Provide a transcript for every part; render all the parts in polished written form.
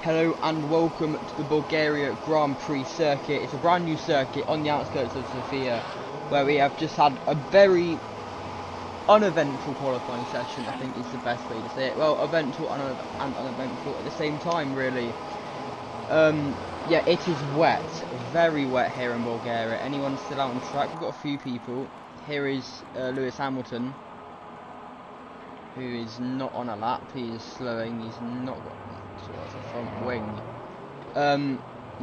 Hello and welcome to the Bulgarian Grand Prix circuit. It's a brand new circuit on the outskirts of Sofia, where we have just had a very uneventful qualifying session, I think is the best way to say it. Well, eventful and uneventful at the same time, really. Yeah, it is wet, very wet here in Bulgaria. Anyone still out on track? We've got a few people. Here is Lewis Hamilton, who is not on a lap. He is slowing. He's not got sort of a front wing.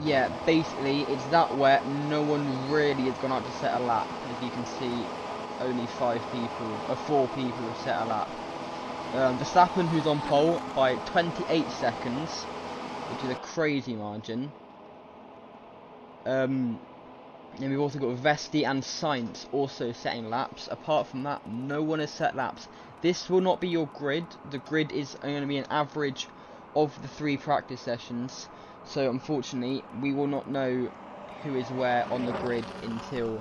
Yeah, basically it's that wet. No one really has gone out to set a lap. As you can see, only 4 people have set a lap. Verstappen, who's on pole by 28 seconds, which is a crazy margin. And we've also got Vesti and Sainz also setting laps. Apart from that, no one has set laps. This will not be your grid. The grid is going to be an average of the 3 practice sessions. So unfortunately, we will not know who is where on the grid until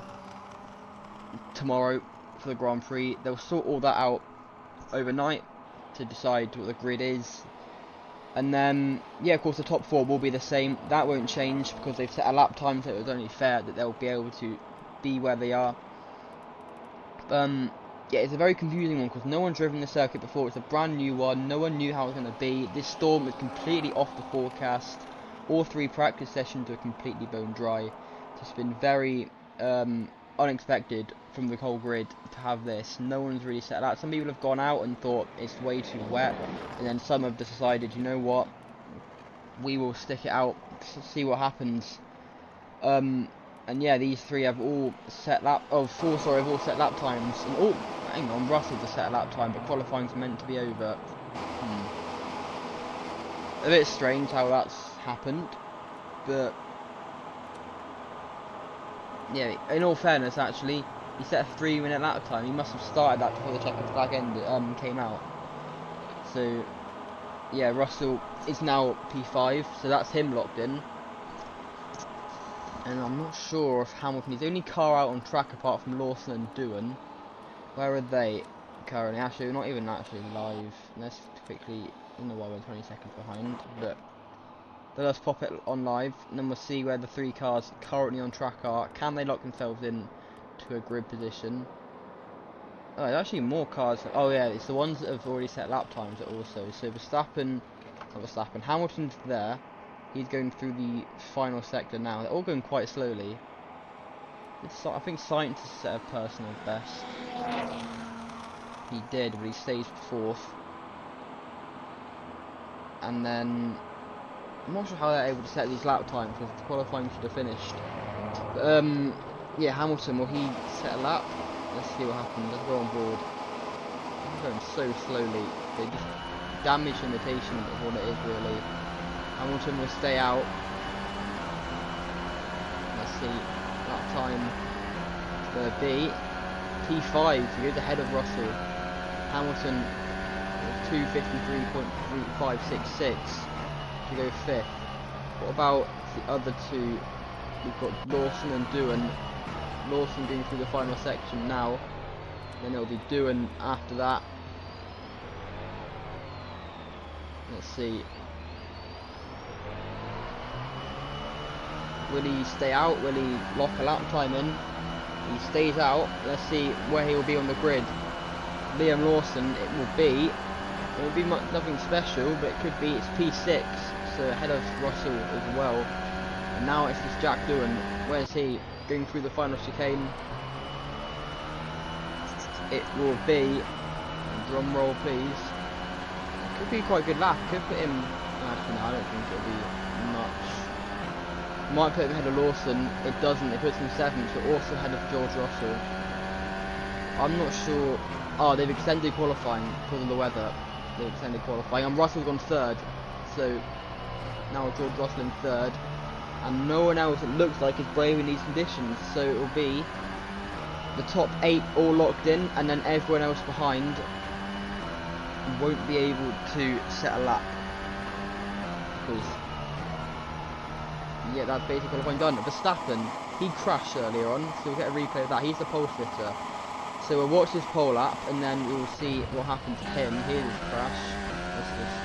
tomorrow for the Grand Prix. They'll sort all that out overnight to decide what the grid is. And then, yeah, of course, the top 4 will be the same. That won't change because they've set a lap time, so it was only fair that they'll be able to be where they are. Yeah, it's a very confusing one because no one's driven the circuit before. It's a brand new one. No one knew how it was going to be. This storm was completely off the forecast. All 3 practice sessions were completely bone dry. It's been very unexpected from the whole grid to have this. No one's really set that. Some people have gone out and thought it's way too wet, and then some have decided, you know what, we will stick it out, see what happens. And yeah, these 3 have all set lap. Oh, 4, sorry, have all set lap times. And oh, hang on, Russell's a set lap time, but qualifying's meant to be over. A bit strange how that's happened, but yeah, in all fairness, actually, he set a 3-minute lap time. He must have started that before the checkered flag came out. So, yeah, Russell is now P5, so that's him locked in. And I'm not sure if Hamilton is the only car out on track apart from Lawson and Doohan. Where are they currently? Actually, we're not even actually live. Let's quickly, I don't know why we're 20 seconds behind, but let us pop it on live, and then we'll see where the 3 cars currently on track are. Can they lock themselves in to a grid position? Oh, there's actually more cars. Oh yeah, it's the ones that have already set lap times also. So Hamilton's there. He's going through the final sector now. They're all going quite slowly. I think Sainz has set a personal best. He did, but he stays 4th. And then I'm not sure how they're able to set these lap times because the qualifying should have finished. But, yeah, Hamilton, will he set a lap? Let's see what happens. Let's go on board. I'm going so slowly. They just damage imitation of what it is, really. Hamilton will stay out. Let's see. Lap time is going to be P5. He goes ahead of Russell. Hamilton with 2:53.566 to go 5th. What about the other 2? We've got Lawson and Doohan. Lawson going through the final section now. Then it'll be Doohan after that. Let's see. Will he stay out? Will he lock a lap time in? He stays out. Let's see where he will be on the grid. Liam Lawson, it will be nothing special, but it could be, it's P6, so ahead of Russell as well. And now it's this Jack Doohan. Where's he? Going through the final chicane. It will be, drum roll please, could be quite a good lap. Could put him, actually no, I don't think it'll be much. Might put him ahead of Lawson. It doesn't. It puts him 7th, but also ahead of George Russell. I'm not sure. Oh, they've extended qualifying because of the weather. They've extended qualifying, and Russell's on 3rd. So now George Russell in 3rd, and no one else, it looks like, is brave in these conditions. So it will be the top 8 all locked in, and then everyone else behind won't be able to set a lap because, yeah, that's basically qualifying done. Verstappen, he crashed earlier on, so we'll get a replay of that. He's the pole sitter. So we'll watch his pole lap, and then we'll see what happened to him. Here's his crash. Let's just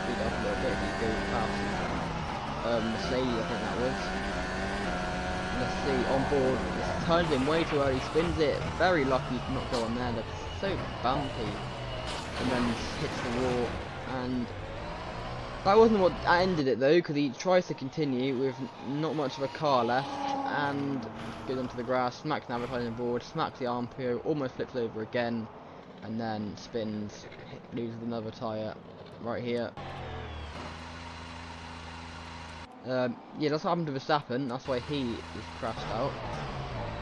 speed up a little bit. He goes past Mercedes, I think that was. Let's see, on board, it's turned in way too early, spins it, very lucky to not go on there, that's so bumpy, and then hits the wall, and that wasn't what ended it though, because he tries to continue with not much of a car left, and goes onto the grass, smacks the advertising board, smacks the armpit, almost flips over again, and then spins, loses another tyre right here. Yeah, that's what happened to Verstappen, that's why he is crashed out.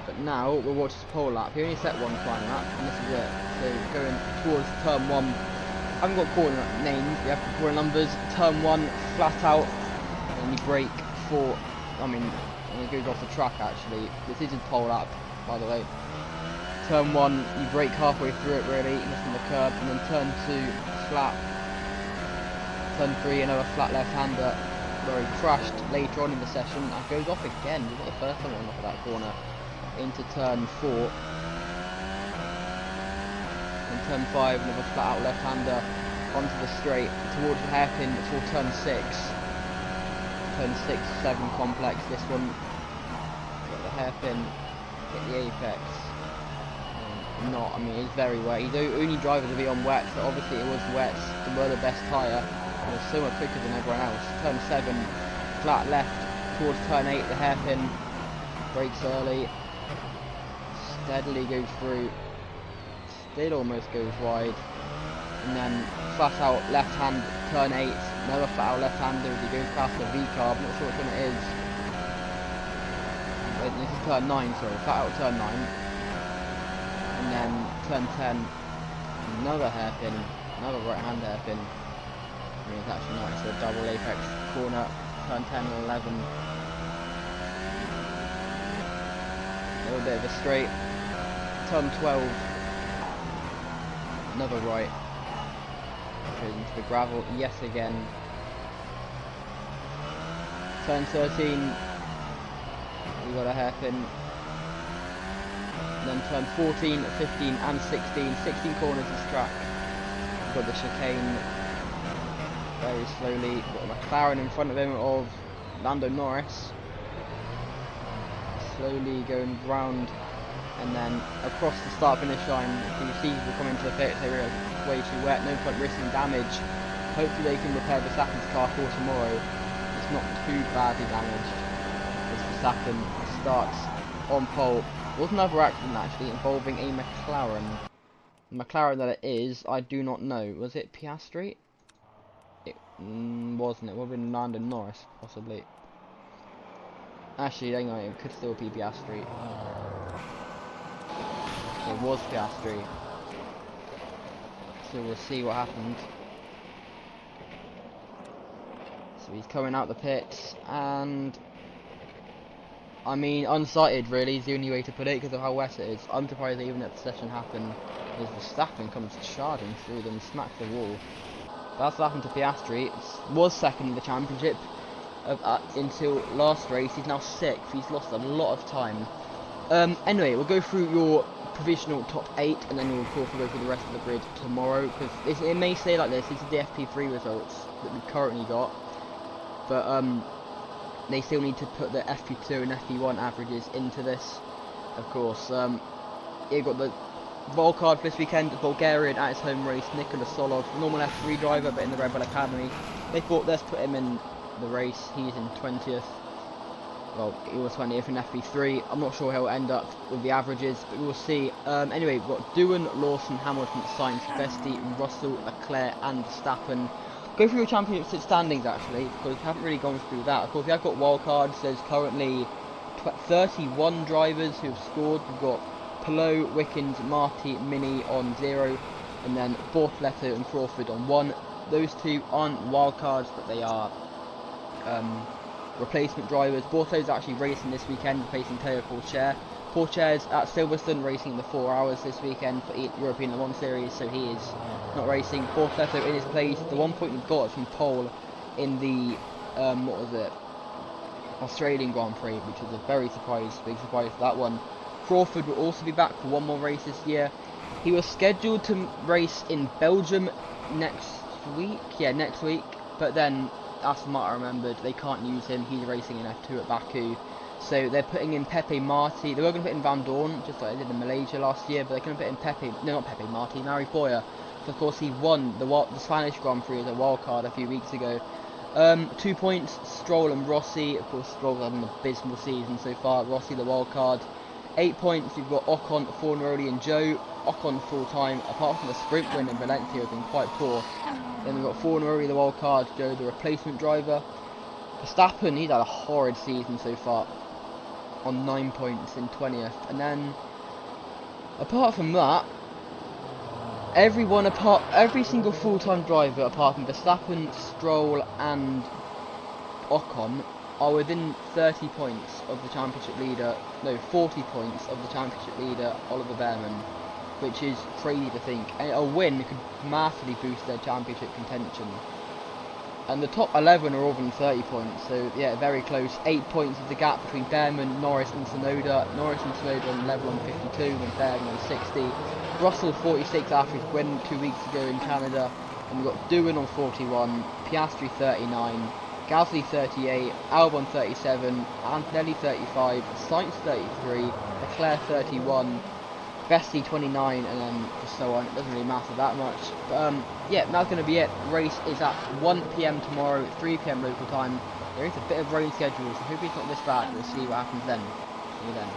But now, we'll watch his pole lap. He only set one climb lap, and this is it. So, going towards turn 1. I haven't got corner names, we have corner numbers. Turn 1, flat out, and you brake for, when it goes off the track actually. This is his pole lap, by the way. Turn 1, you brake halfway through it really, missing the curb, and then turn 2, flat. Turn 3, another flat left-hander, where he crashed later on in the session and goes off again. It's not the first time he went off at that corner. Into turn 4. And turn 5, another flat out left-hander onto the straight towards the hairpin for turn 6. Turn 6, 7 complex. This one got the hairpin, hit the apex. It's very wet. He's the only driver to be on wet, so obviously it was wet. They were the best tyre. It was so much quicker than everyone else. Turn 7, flat left towards turn 8, the hairpin, brakes early, steadily goes through, still almost goes wide, and then flat out left hand, turn 8, another flat out left hander as he goes past the V-carb, not sure which one it is. This is turn 9, sorry, flat out turn 9, and then turn 10, another hairpin, another right hand hairpin. It's actually not, it's a double apex corner, turn 10 and 11. A little bit of a straight, turn 12, another right, goes into the gravel yet again. Turn 13, we got a hairpin. Then turn 14, 15 and 16 corners this track. We've got the chicane. Very slowly, got a McLaren in front of him of Lando Norris. Slowly going round and then across the start finish line. You see people coming to the pits, they realise it's way too wet, no point risking damage. Hopefully they can repair Verstappen's car for tomorrow. It's not too badly damaged. As Verstappen starts on pole. There was another accident actually involving a McLaren. The McLaren that it is, I do not know. Was it Piastri? It wasn't. It would have been Lando Norris, possibly. Actually, hang on, it could still be Piastri. It was Piastri. So we'll see what happened. So he's coming out the pits, and unsighted really is the only way to put it because of how wet it is. I'm surprised that even that session happened, as Verstappen comes charging through them, smacks the wall. That's what happened to Piastri. Was second in the championship until last race. He's now 6th. He's lost a lot of time. Anyway, we'll go through your provisional top 8, and then we'll of course go through the rest of the grid tomorrow, because it may say like this. This is the FP3 results that we've currently got, but they still need to put the FP2 and FP1 averages into this. Of course, you've got the wildcard for this weekend, Bulgarian at his home race, Nicola Solov, normal F3 driver but in the Red Bull Academy. They thought, let's put him in the race. He's in 20th. Well, he was 20th in FP3. I'm not sure how he'll end up with the averages, but we'll see. Anyway, we've got Doohan, Lawson, Hamilton, Sainz, Vesti, Russell, Leclerc and Verstappen. Go through your championship standings actually, because we haven't really gone through that. Of course, we have got wildcards. There's currently 31 drivers who have scored. We've got Pelot, Wickens, Marty, Mini on 0, and then Bortoleto and Crawford on 1. Those two aren't wildcards, but they are replacement drivers. Bortoleto's actually racing this weekend, replacing Teo Pourchaire. Pourchaire's at Silverstone racing in the 4 hours this weekend for European Le Mans Series, so he is not racing. Bortoleto in his place. The 1 point he got from pole in the Australian Grand Prix, which was a very big surprise for that one. Crawford will also be back for one more race this year. He was scheduled to race in Belgium next week, but then Aston Martin remembered they can't use him. He's racing in F2 at Baku. So they're putting in Pepe Marti. They were going to put in Van Dorn, just like they did in Malaysia last year, but they're going to put in not Pepe Marti, Mari Boya. So of course he won the Spanish Grand Prix as a wild card a few weeks ago. 2 points, Stroll and Rossi. Of course, Stroll's had an abysmal season so far. Rossi the wild card. 8 points, you've got Ocon, Fornaroli and Joe. Ocon full time, apart from the sprint win in Valencia, have been quite poor. Then we've got Fornaroli the wild card, Joe the replacement driver. Verstappen, he's had a horrid season so far, on 9 points in 20th. And then, apart from that, every single full-time driver apart from Verstappen, Stroll and Ocon are within 30 points of the championship leader, no, 40 points of the championship leader, Oliver Behrman, which is crazy to think. And a win could massively boost their championship contention. And the top 11 are all within 30 points, so yeah, very close. 8 points is the gap between Behrman, Norris and Tsunoda. Norris and Tsunoda on level on 52, and Behrman on 60. Russell 46 after his win 2 weeks ago in Canada. And we've got Doohan on 41, Piastri 39, Gasly 38, Albon 37, Antonelli 35, Sainz 33, Leclerc 31, Vesty 29, and then just so on. It doesn't really matter that much. But yeah, that's going to be it. The race is at 1 PM tomorrow, 3 PM local time. There is a bit of rain schedule, so hopefully it's not this bad. We'll see what happens then. See you then.